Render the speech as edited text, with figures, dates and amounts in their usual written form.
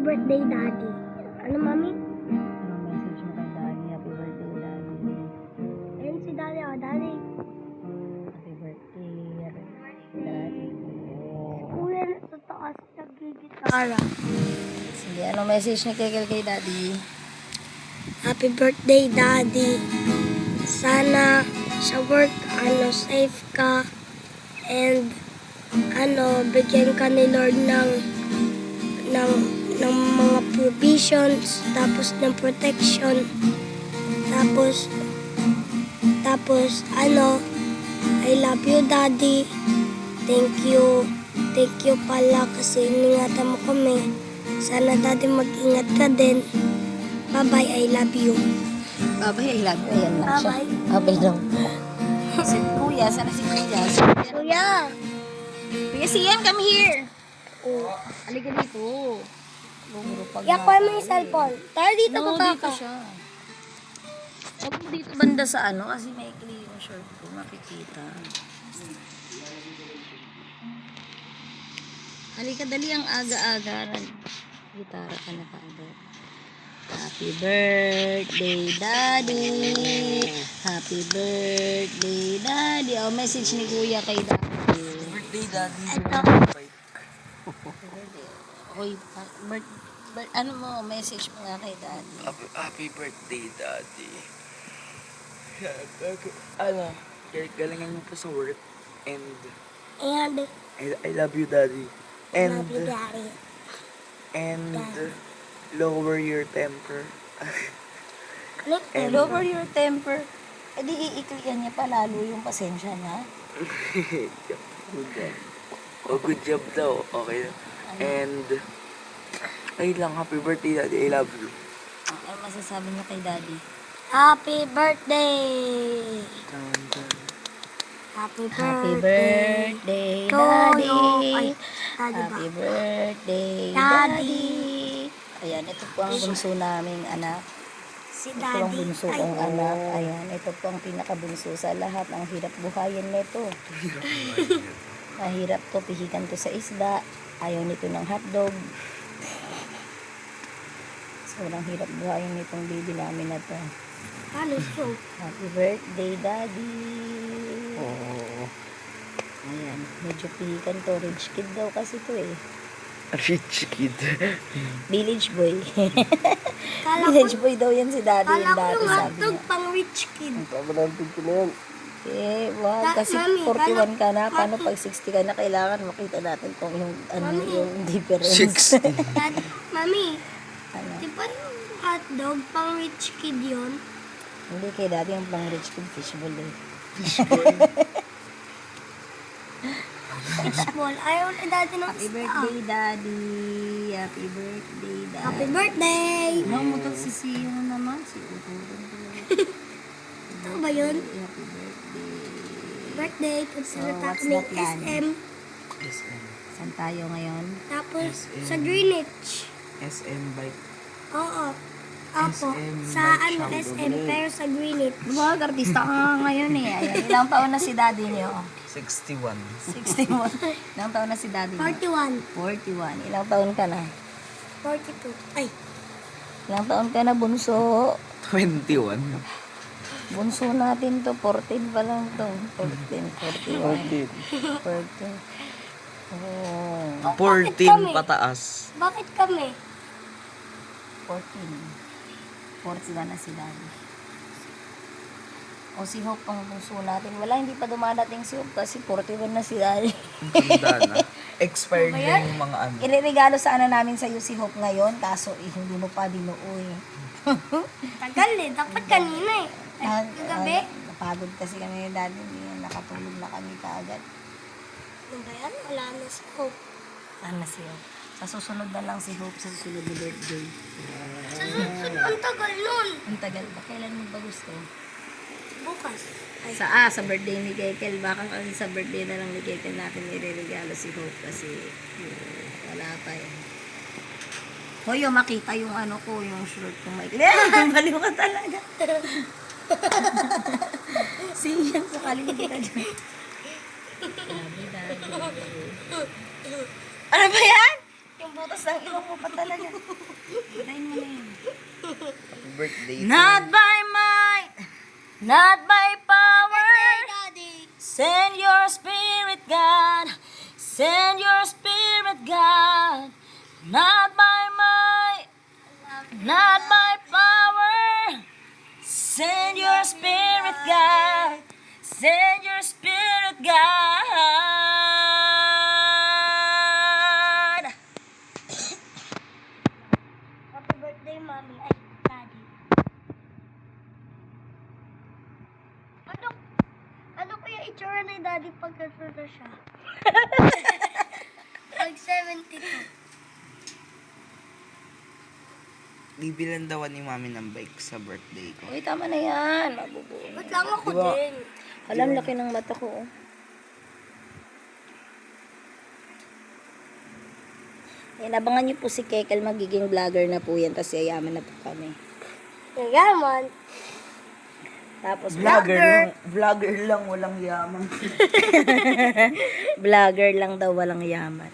birthday, Daddy. Ano, Mami? Anong message mo kay Daddy? Happy birthday, Daddy. Ayun si Daddy, oh, Daddy. Happy birthday, Daddy. Kuya na sa taas, nagigitara. Sige, anong message ni Kekel kay Daddy? Happy birthday, Daddy. Sana sa work, safe ka. And, bigyan ka ni Lord ng mga provisions, tapos ng protection. Tapos, I love you, Daddy. Thank you pala kasi iningatan mo kami. Sana, Daddy, mag-ingat ka din. Bye-bye, I love you. Babay, I love you. Ayan lang siya. Bye-bye. Babay lang. Si Kuya, sana si Kuya. Kuya! Kuya Sian, come here. Oh. Halika dito. Yakuha mo yung cellphone. Tara dito, No, baba dito ka. siya. Huwag mo dito banda sa kasi maikli yung short ko. Makikita. Halika, dali ang aga-aga. Gitara ka na kaagad. Happy birthday, Daddy. Happy birthday, Daddy. Oh, message ni Kuya kay Daddy. Birthday, Daddy. Ito. Oy, ano mo, message mo nga kay Daddy. Happy birthday, Daddy. Galingan niyo po sa work. And And, I love you, Daddy. I love you, Daddy. And lower your temper. And Lower your temper. Eh di iiklian niya pa lalo yung pasensya niya. good job. Oh, good job daw. Okay. And ay lang, happy birthday, Daddy. I love you. Ano masasabi niya kay Daddy? Happy birthday! Happy Happy birthday! birthday, to Daddy. you. Ay, Daddy ba? Happy birthday, Daddy. Daddy. Ayan, ito po ang bunso naming anak. Si Ito ang Daddy. bunso Ay, kong anak. Ayan, ito po ang pinakabunso sa lahat. Ang hirap buhayin nito. Mahirap to, pihikan to sa isda. Ayaw nito ng hotdog. Sobrang hirap buhayin nitong baby namin na to. Paano siya? Happy birthday, Daddy. Oh. Ayan, medyo pihikan to. Rich kid daw kasi to eh. Rich kid. Village boy. Kala ko, Village boy daw yan si Daddy. kala Yung ko dati yung sabi hotdog niya. pang rich kid. Pamanantig ko na yan. Eh, wag. Kasi Mami, 41 ka na. Paano pag 60 ka na? Kailangan makita natin kung yung, yung difference. 60. Daddy, Mami, Ano? di ba yung hotdog pang rich kid yun? Hindi kay Daddy yung pang rich kid fishball eh. Fishball. Ayaw na Daddy ng Happy isda. birthday, Daddy. Happy birthday, Daddy. Happy birthday! No, mutot si Siyo naman. Si Uturan ko. Ano ba yun? Happy birthday. Birthday. Punta So, na what's tayo ng the plan? SM. Saan tayo ngayon? Tapos, SM. sa Greenwich. SM bike. Oo. Apo. SM, Sa bike shop. SM, pero sa Greenwich. Mga artista ka nga ngayon eh. Ayan, ilang taon na si Daddy niyo? 61. 61. Ilang taon na si Daddy niyo? 41. 41. Ilang taon ka na? 42. Ay, Ilang taon ka na, bunso? 21. Bunso natin to, 14 pa lang to. 14, 41. 14. Oh, 14 pataas. bakit kami? 14. 40 na si Daddy. O si Hope ang bunso natin. Wala, hindi pa dumadating si Hope kasi 41 na si Daddy. Tanda na. Expired Ano ba na yan? yung mga ano. Ireregalo sana namin sa'yo si Hope ngayon, kaso hindi mo pa binuoy. Tagal eh. Dapat kanina eh. Ay, kagabi. Napagod kasi kami ni Daddy. Nakatulog na kami kaagad. Ano ba yan? Wala na sa hope. Sana si Hope. Sa susunod na lang si Hope sa susunod na birthday. Sa susunod, ang tagal nun. Ang tagal ba? Kailan mo ba gusto? Bukas. Ay, Sa birthday ni Kekel. Baka kasi sa birthday na lang ni Kekel natin ireregalo si Hope kasi wala pa eh. Hoy, makita yung ano ko, yung short ko. Baliw ka talaga. Siya, sakaling kita dyan. Ano ba yan? Yung butas ng ilong mo pa talaga. birthday. Not by might, not by power. Daddy. Send your spirit, God. Send your spirit, God. Not by might, not by power. Send your spirit, God. Send your spirit, God. Happy birthday, Mommy. Ay, Daddy. Ano kaya itsura ni Daddy pag na siya? Pag 72. Bibilan daw ni mami ng bike sa birthday ko. Uy, tama na yan. Mabubuo. Ba't lang ako Diba? din? Alam, laki ng mata ko. Oh. Inabangan niyo po si Kekel, magiging vlogger na po yan, tapos yayaman na po kami. Yaman. Tapos Vlogger lang, walang yaman. vlogger lang daw, walang yaman.